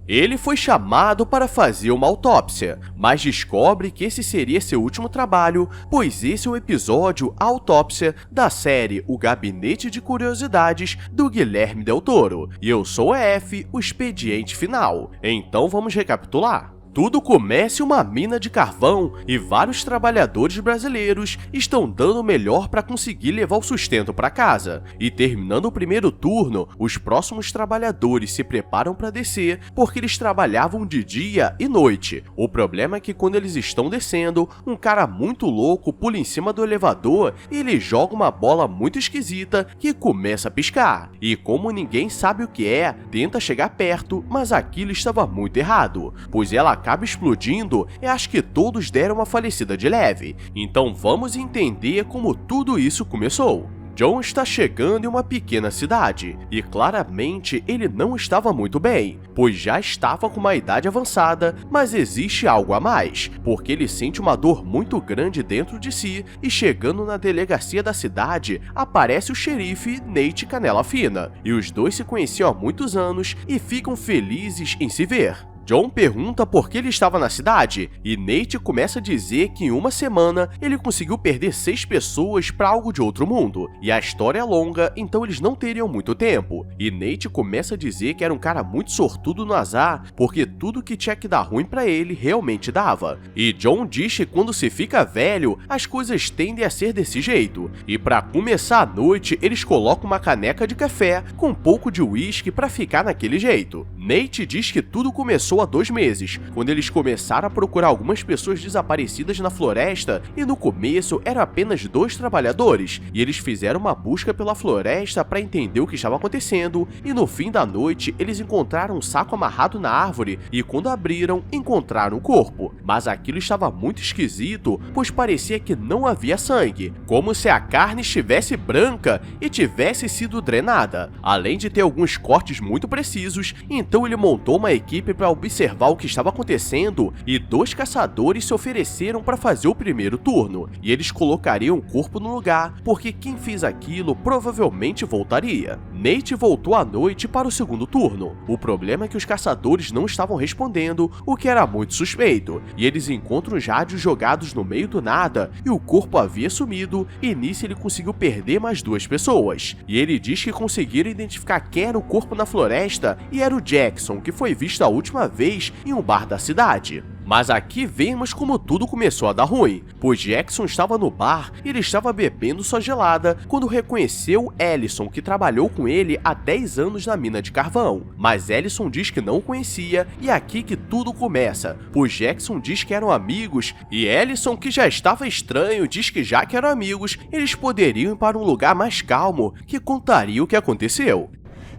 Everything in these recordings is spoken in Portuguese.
Ele foi chamado para fazer uma autópsia, mas descobre que esse seria seu último trabalho, pois esse é o episódio Autópsia da série O Gabinete de Curiosidades do Guilherme Del Toro. E eu sou o F, o expediente final. Então vamos recapitular. Tudo começa em uma mina de carvão e vários trabalhadores brasileiros estão dando o melhor para conseguir levar o sustento para casa. E terminando o primeiro turno, os próximos trabalhadores se preparam para descer porque eles trabalhavam de dia e noite. O problema é que quando eles estão descendo, um cara muito louco pula em cima do elevador e ele joga uma bola muito esquisita que começa a piscar. E como ninguém sabe o que é, tenta chegar perto, mas aquilo estava muito errado, pois ela acaba explodindo e acho que todos deram uma falecida de leve. Então vamos entender como tudo isso começou. John está chegando em uma pequena cidade, e claramente ele não estava muito bem, pois já estava com uma idade avançada, mas existe algo a mais, porque ele sente uma dor muito grande dentro de si, e chegando na delegacia da cidade, aparece o xerife Nate Canela Fina, e os dois se conheciam há muitos anos e ficam felizes em se ver. John pergunta por que ele estava na cidade, e Nate começa a dizer que em uma semana ele conseguiu perder 6 pessoas para algo de outro mundo, e a história é longa, então eles não teriam muito tempo. E Nate começa a dizer que era um cara muito sortudo no azar, porque tudo que tinha que dar ruim para ele realmente dava. E John diz que quando se fica velho, as coisas tendem a ser desse jeito, e para começar a noite eles colocam uma caneca de café com um pouco de uísque para ficar naquele jeito. Nate diz que tudo começou há 2 meses, quando eles começaram a procurar algumas pessoas desaparecidas na floresta, e no começo eram apenas 2 trabalhadores, e eles fizeram uma busca pela floresta para entender o que estava acontecendo, e no fim da noite eles encontraram um saco amarrado na árvore, e quando abriram, encontraram o corpo. Mas aquilo estava muito esquisito, pois parecia que não havia sangue, como se a carne estivesse branca e tivesse sido drenada, além de ter alguns cortes muito precisos. Então ele montou uma equipe para observar o que estava acontecendo, e 2 caçadores se ofereceram para fazer o primeiro turno, e eles colocariam o corpo no lugar, porque quem fez aquilo provavelmente voltaria. Nate voltou à noite para o segundo turno. O problema é que os caçadores não estavam respondendo, o que era muito suspeito, e eles encontram os rádios jogados no meio do nada, e o corpo havia sumido, e nisso ele conseguiu perder mais 2 pessoas. E ele diz que conseguiram identificar quem era o corpo na floresta, e era o Jackson, que foi visto a última vez em um bar da cidade. Mas aqui vemos como tudo começou a dar ruim, pois Jackson estava no bar e ele estava bebendo sua gelada quando reconheceu Ellison, que trabalhou com ele há 10 anos na mina de carvão. Mas Ellison diz que não o conhecia, e é aqui que tudo começa, pois Jackson diz que eram amigos, e Ellison, que já estava estranho, diz que já que eram amigos, eles poderiam ir para um lugar mais calmo, que contaria o que aconteceu.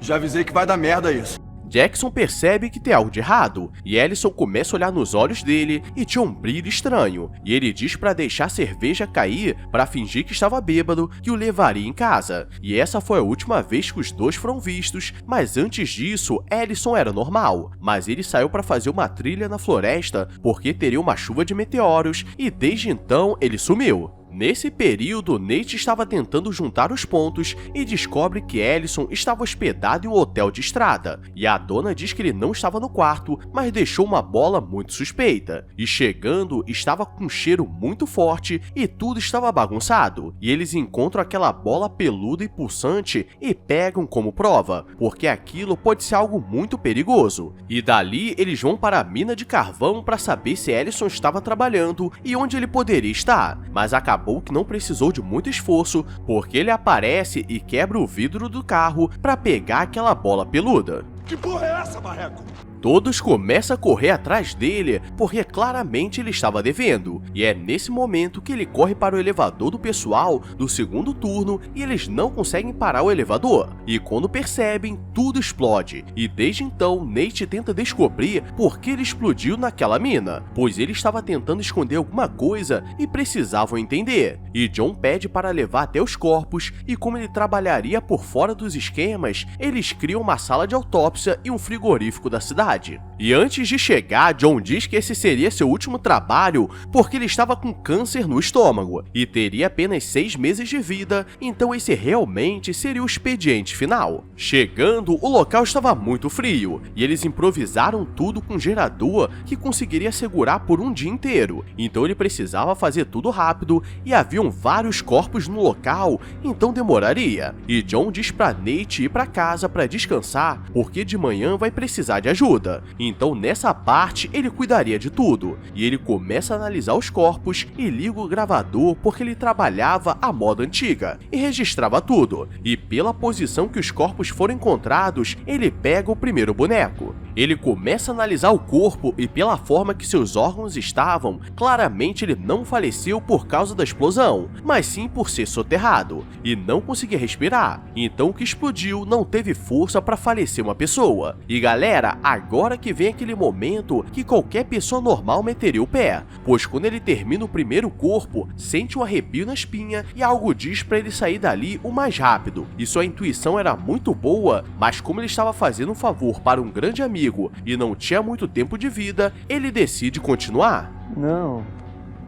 Já avisei que vai dar merda isso. Jackson percebe que tem algo de errado, e Ellison começa a olhar nos olhos dele e tinha um brilho estranho, e ele diz para deixar a cerveja cair para fingir que estava bêbado, que o levaria em casa. E essa foi a última vez que os dois foram vistos, mas antes disso, Ellison era normal, mas ele saiu para fazer uma trilha na floresta porque teria uma chuva de meteoros, e desde então ele sumiu. Nesse período, Nate estava tentando juntar os pontos e descobre que Ellison estava hospedado em um hotel de estrada, e a dona diz que ele não estava no quarto, mas deixou uma bola muito suspeita, e chegando, estava com um cheiro muito forte e tudo estava bagunçado, e eles encontram aquela bola peluda e pulsante e pegam como prova, porque aquilo pode ser algo muito perigoso, e dali eles vão para a mina de carvão para saber se Ellison estava trabalhando e onde ele poderia estar, mas acabou que não precisou de muito esforço, porque ele aparece e quebra o vidro do carro para pegar aquela bola peluda. Que porra é essa, Marreco? Todos começam a correr atrás dele, porque claramente ele estava devendo, e é nesse momento que ele corre para o elevador do pessoal do segundo turno e eles não conseguem parar o elevador, e quando percebem, tudo explode, e desde então Nate tenta descobrir por que ele explodiu naquela mina, pois ele estava tentando esconder alguma coisa e precisavam entender, e John pede para levar até os corpos, e como ele trabalharia por fora dos esquemas, eles criam uma sala de autópsia e um frigorífico da cidade. cidade. E antes de chegar, John diz que esse seria seu último trabalho porque ele estava com câncer no estômago e teria apenas 6 meses de vida, então esse realmente seria o expediente final. Chegando, o local estava muito frio e eles improvisaram tudo com um gerador que conseguiria segurar por um dia inteiro, então ele precisava fazer tudo rápido e haviam vários corpos no local, então demoraria. E John diz pra Nate ir pra casa para descansar porque de manhã vai precisar de ajuda. Então nessa parte ele cuidaria de tudo, e ele começa a analisar os corpos e liga o gravador porque ele trabalhava à moda antiga e registrava tudo, e pela posição que os corpos foram encontrados, ele pega o primeiro boneco. Ele começa a analisar o corpo e pela forma que seus órgãos estavam, claramente ele não faleceu por causa da explosão, mas sim por ser soterrado e não conseguir respirar, então o que explodiu não teve força para falecer uma pessoa. E galera, agora que vem aquele momento que qualquer pessoa normal meteria o pé, pois quando ele termina o primeiro corpo, sente um arrepio na espinha e algo diz para ele sair dali o mais rápido, e sua intuição era muito boa, mas como ele estava fazendo um favor para um grande amigo e não tinha muito tempo de vida, ele decide continuar. Não,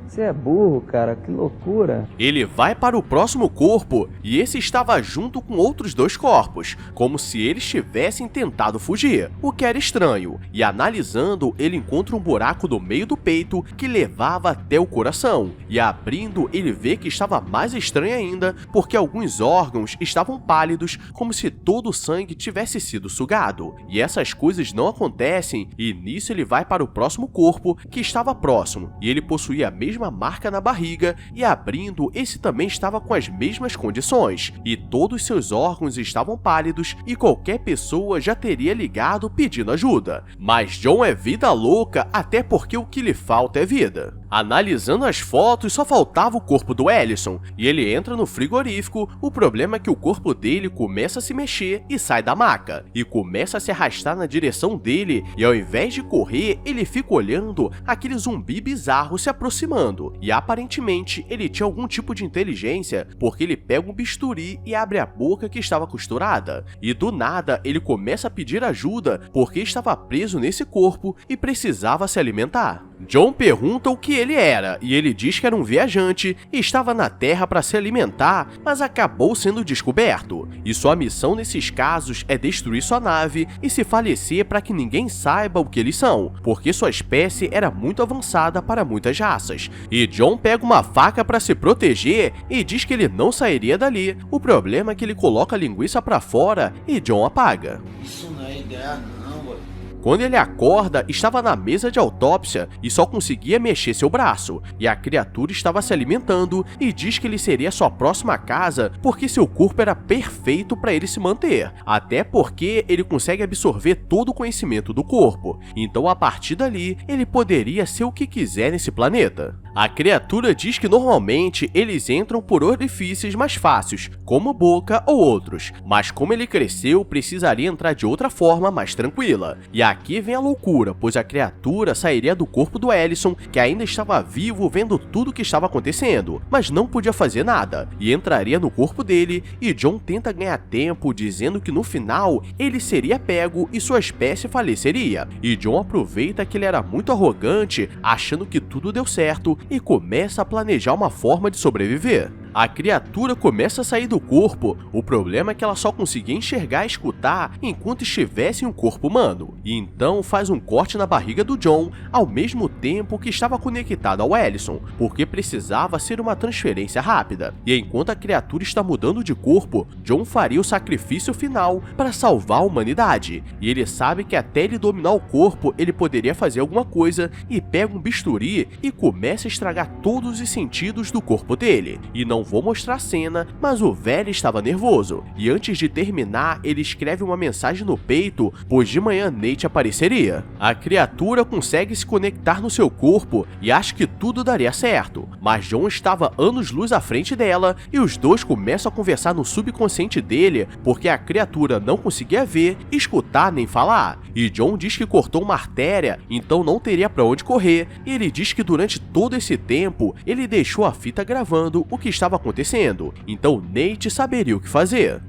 você é burro, cara, que loucura. Ele vai para o próximo corpo e esse estava junto com outros 2 corpos, como se eles tivessem tentado fugir, o que era estranho, e analisando, ele encontra um buraco no meio do peito que levava até o coração, e abrindo, ele vê que estava mais estranho ainda, porque alguns órgãos estavam pálidos, como se todo o sangue tivesse sido sugado, e essas coisas não acontecem, e nisso ele vai para o próximo corpo, que estava próximo, e ele possuía a mesma marca na barriga, e abrindo, esse também estava com as mesmas condições, e todos seus órgãos estavam pálidos e qualquer pessoa já teria ligado pedindo ajuda. Mas John é vida louca, até porque o que lhe falta é vida. Analisando as fotos, só faltava o corpo do Ellison, e ele entra no frigorífico. O problema é que o corpo dele começa a se mexer e sai da maca, e começa a se arrastar na direção dele, e ao invés de correr, ele fica olhando aquele zumbi bizarro se aproximando, e aparentemente ele tinha algum tipo de inteligência, porque ele pega um bisturi e abre a boca que estava costurada, e do nada ele começa a pedir ajuda porque estava preso nesse corpo e precisava se alimentar. John pergunta o que ele era, e ele diz que era um viajante e estava na Terra para se alimentar, mas acabou sendo descoberto. E sua missão nesses casos é destruir sua nave e se falecer para que ninguém saiba o que eles são, porque sua espécie era muito avançada para muitas raças. E John pega uma faca para se proteger e diz que ele não sairia dali. O problema é que ele coloca a linguiça para fora e John apaga. Isso não é ideia não, ué. Quando ele acorda, estava na mesa de autópsia e só conseguia mexer seu braço, e a criatura estava se alimentando e diz que ele seria sua próxima casa porque seu corpo era perfeito para ele se manter, até porque ele consegue absorver todo o conhecimento do corpo, então a partir dali ele poderia ser o que quiser nesse planeta. A criatura diz que normalmente eles entram por orifícios mais fáceis, como boca ou outros, mas como ele cresceu, precisaria entrar de outra forma mais tranquila. E aqui vem a loucura, pois a criatura sairia do corpo do Ellison, que ainda estava vivo vendo tudo o que estava acontecendo, mas não podia fazer nada, e entraria no corpo dele, e John tenta ganhar tempo dizendo que no final ele seria pego e sua espécie faleceria. E John aproveita que ele era muito arrogante, achando que tudo deu certo, e começa a planejar uma forma de sobreviver. A criatura começa a sair do corpo, o problema é que ela só conseguia enxergar e escutar enquanto estivesse em um corpo humano, e então faz um corte na barriga do John, ao mesmo tempo que estava conectado ao Ellison, porque precisava ser uma transferência rápida, e enquanto a criatura está mudando de corpo, John faria o sacrifício final para salvar a humanidade, e ele sabe que até ele dominar o corpo, ele poderia fazer alguma coisa, e pega um bisturi e começa a estragar todos os sentidos do corpo dele, e não vou mostrar a cena, mas o velho estava nervoso, e antes de terminar, ele escreve uma mensagem no peito, pois de manhã Nate apareceria. A criatura consegue se conectar no seu corpo e acha que tudo daria certo, mas John estava anos-luz à frente dela, e os dois começam a conversar no subconsciente dele, porque a criatura não conseguia ver, escutar nem falar, e John diz que cortou uma artéria, então não teria para onde correr, e ele diz que durante todo esse tempo, ele deixou a fita gravando o que estava acontecendo, então Nate saberia o que fazer.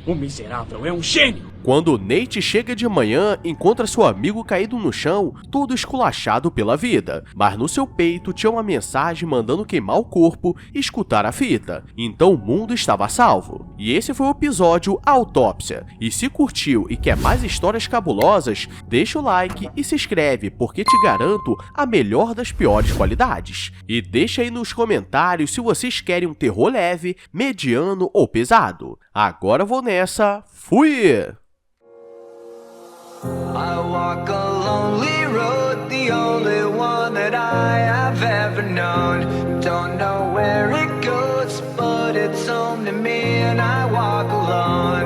O miserável é um gênio! Quando Nate chega de manhã, encontra seu amigo caído no chão, todo esculachado pela vida, mas no seu peito tinha uma mensagem mandando queimar o corpo e escutar a fita. Então o mundo estava salvo. E esse foi o episódio Autópsia. E se curtiu e quer mais histórias cabulosas, deixa o like e se inscreve, porque te garanto a melhor das piores qualidades. E deixa aí nos comentários se vocês querem um terror leve, mediano ou pesado. Agora vou nessa, fui! I walk a lonely road, the only one that I have ever known. Don't know where it goes, but it's home to me and I walk alone.